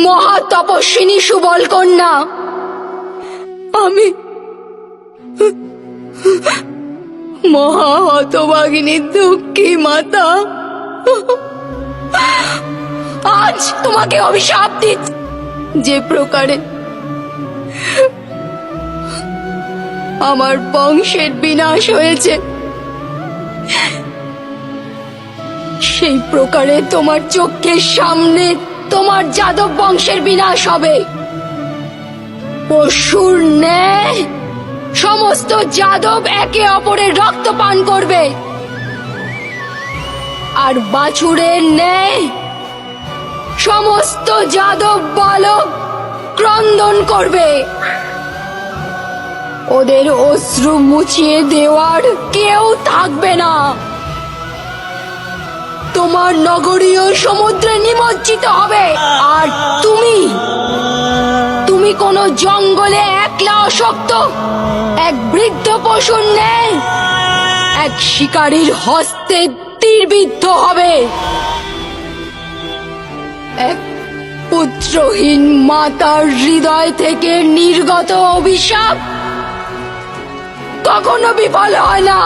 মহা তপস্বিনী সুবল কন্যা। আমি মহা হতভাগিনী দুঃখী মাতা, আজ তোমাকে অভিশাপ দিচ্ছি। যে প্রকারে আমার বংশের বিনাশ হয়েছে, সেই প্রকারে তোমার চোখের সামনে তোমার যাদব বংশের বিনাশ হবে। পশুর ন্যায় সমস্ত যাদব একে অপরের রক্ত পান করবে, আর বাছুরের ন্যায় সমস্ত যাদব বালক ক্রন্দন করবে। ওদের অশ্রু মুছিয়ে দেওয়ার কেউ থাকবে না। তোমার নগরীয় সমুদ্রে নিমজ্জিত হবে, আর তুমি কোন জঙ্গলে একলা অশক্ত এক বৃদ্ধ পশুর ন্যায় এক শিকারীর হস্তে তীরবিদ্ধ হবে। এক পুত্রহীন মাতার হৃদয় থেকে নির্গত অভিশাপ কখনো বিফল হয় না।